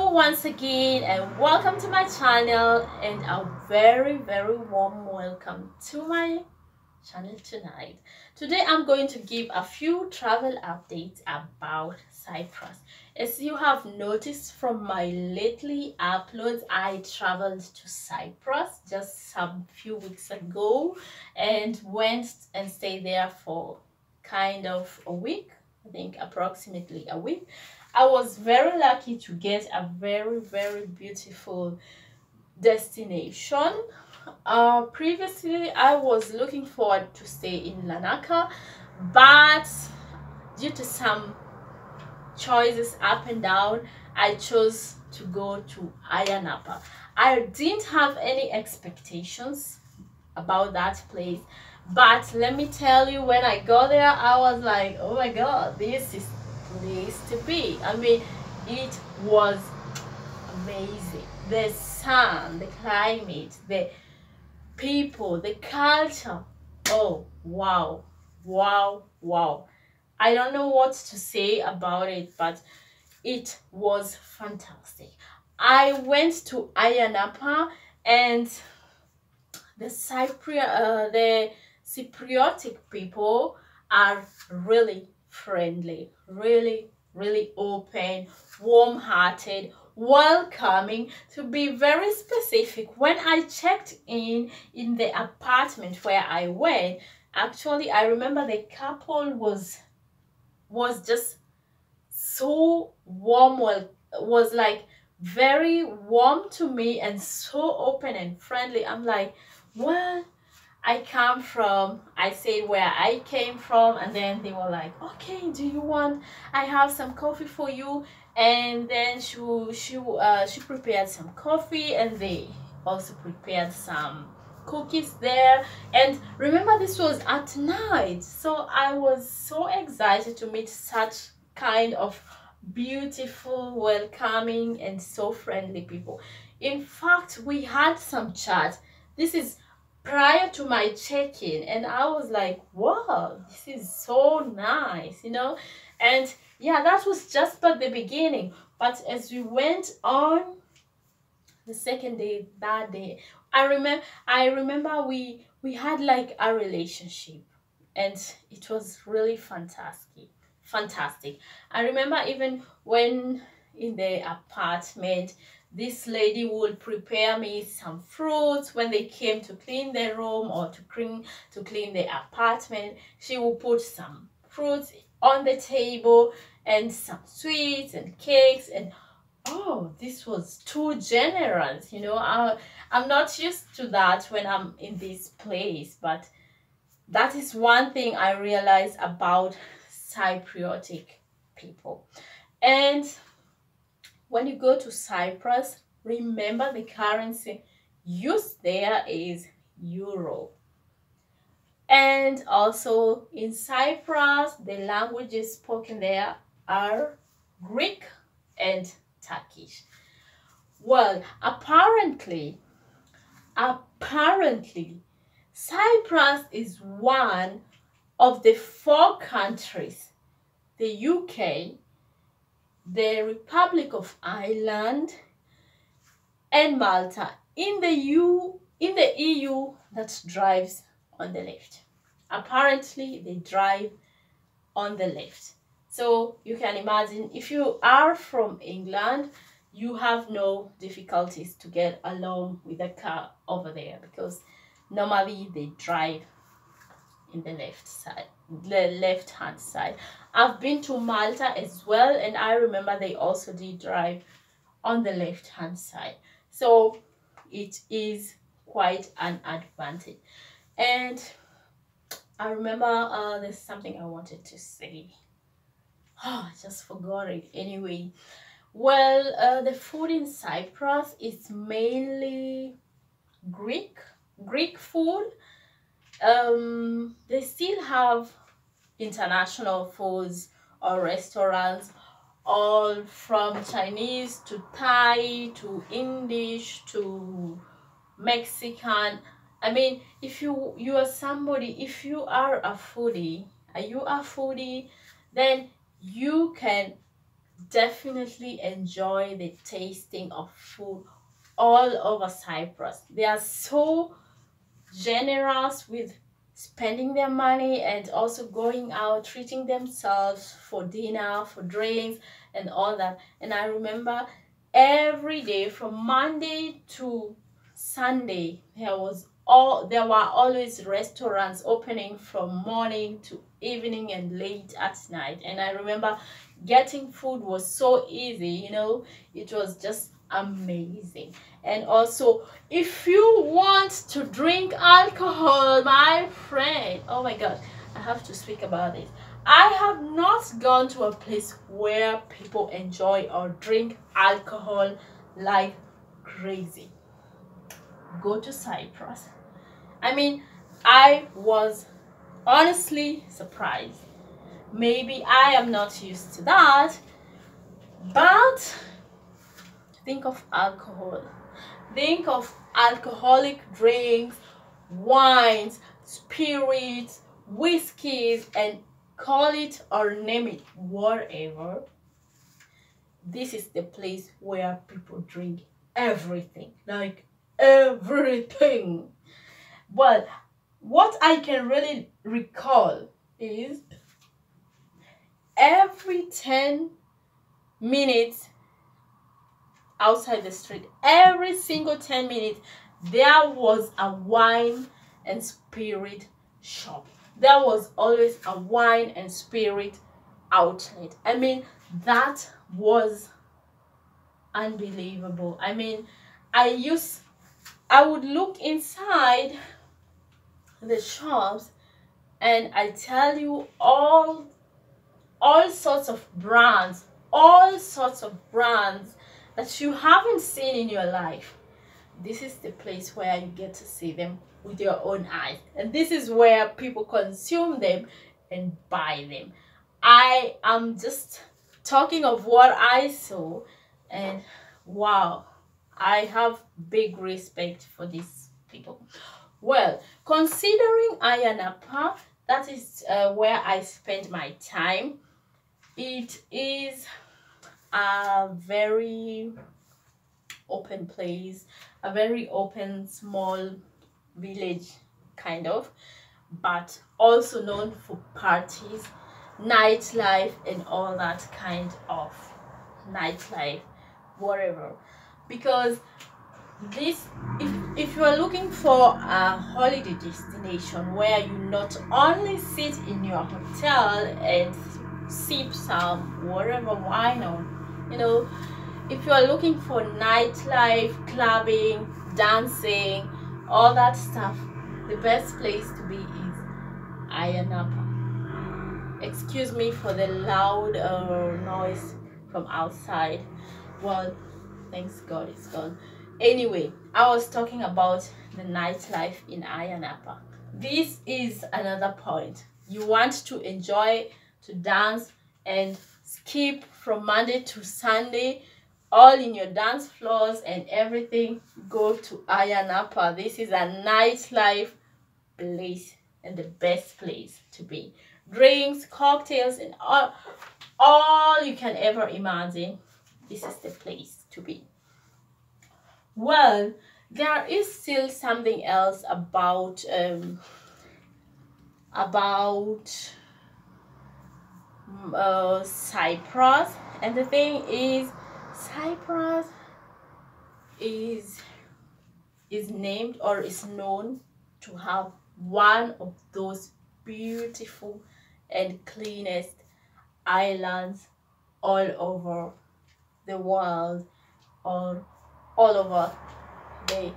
Hello once again and welcome to my channel and a very warm welcome to my channel tonight. Today I'm going to give a few travel updates about Cyprus. As you have noticed from my lately uploads, I traveled to Cyprus just some few weeks ago and went and stayed there for kind of a week. I think approximately a week. I was very lucky to get a very beautiful destination. Previously, I was looking forward to stay in Lanaka, but due to some choices up and down, I chose to go to Ayanapa. I didn't have any expectations about that place, but let me tell you, when I got there, I was like, oh my god, this is place to be. I mean, it was amazing. The sun, the climate, the people, the culture. Oh wow. I don't know what to say about it, but it was fantastic. I went to Ayanapa, and the Cypriotic people are really friendly, really open, warm-hearted, welcoming. To be very specific, when I checked in the apartment where I went, actually I remember the couple was just so warm, was like very warm to me and so open and friendly. I'm like, well, I said where I came from, and then they were like, okay, do you want, I have some coffee for you. And then she prepared some coffee, and they also prepared some cookies there. And remember, this was at night, so I was so excited to meet such kind of beautiful, welcoming, and so friendly people. In fact, we had some chat. This is prior to my check-in, and I was like, wow, this is so nice, you know. And yeah, that was just but the beginning. But as we went on the second day, that day, I remember we had like a relationship, and it was really fantastic. I remember even when in the apartment, this lady would prepare me some fruits when they came to clean the room or to clean the apartment. She would put some fruits on the table and some sweets and cakes, and oh, this was too generous, you know. I'm not used to that when I'm in this place, but that is one thing I realized about Cypriotic people. And when you go to Cyprus, remember the currency used there is euro. And also in Cyprus, the languages spoken there are Greek and Turkish. Well, apparently, Cyprus is one of the 4 countries, the UK, the Republic of Ireland, and Malta in the EU that drives on the left. Apparently, they drive on the left. So you can imagine, if you are from England, you have no difficulties to get along with a car over there, because normally they drive in the left hand side. I've been to Malta as well, and I remember they also did drive on the left hand side. So it is quite an advantage. And I remember there's something I wanted to say. Oh, I just forgot it. Anyway, well, the food in Cyprus is mainly Greek food. They still have international foods or restaurants, all from Chinese to Thai to English to Mexican. I mean, if you are somebody, if you are a foodie, then you can definitely enjoy the tasting of food all over Cyprus. They are so generous with spending their money and also going out, treating themselves for dinner, for drinks, and all that. And I remember every day from Monday to Sunday, there were always restaurants opening from morning to evening and late at night. And I remember getting food was so easy, it was just amazing. And also, if you want to drink alcohol, my friend, oh my god, I have to speak about it. I have not gone to a place where people enjoy or drink alcohol like crazy. Go to Cyprus. I mean, I was honestly surprised. Maybe I am not used to that, but think of alcohol. Think of alcoholic drinks, wines, spirits, whiskeys, and call it or name it whatever. This is the place where people drink everything, like everything. Well, what I can really recall is every 10 minutes outside the street, every single 10 minutes, there was a wine and spirit shop. There was always a wine and spirit outlet. I mean, that was unbelievable. I mean, I would look inside the shops, and I tell you, all sorts of brands, that you haven't seen in your life. This is the place where you get to see them with your own eyes, and this is where people consume them and buy them. I am just talking of what I saw, and wow, I have big respect for these people. Well, considering Ayanapa, that is where I spend my time. It is a very open place, a very open small village kind of, but also known for parties, nightlife, and all that kind of nightlife, whatever. Because this, if you are looking for a holiday destination where you not only sit in your hotel and sip some whatever wine, or if you are looking for nightlife, clubbing, dancing, all that stuff, the best place to be is Ayanapa. Excuse me for the loud noise from outside. Well, thanks God it's gone. Anyway, I was talking about the nightlife in Ayanapa. This is another point. You want to enjoy, to dance and skip from Monday to Sunday, all in your dance floors and everything, go to Ayanapa. This is a nightlife place and the best place to be. Drinks, cocktails, and all you can ever imagine. This is the place to be. Well, there is still something else about Cyprus, and the thing is, Cyprus is named or is known to have one of those beautiful and cleanest islands all over the world, or all over the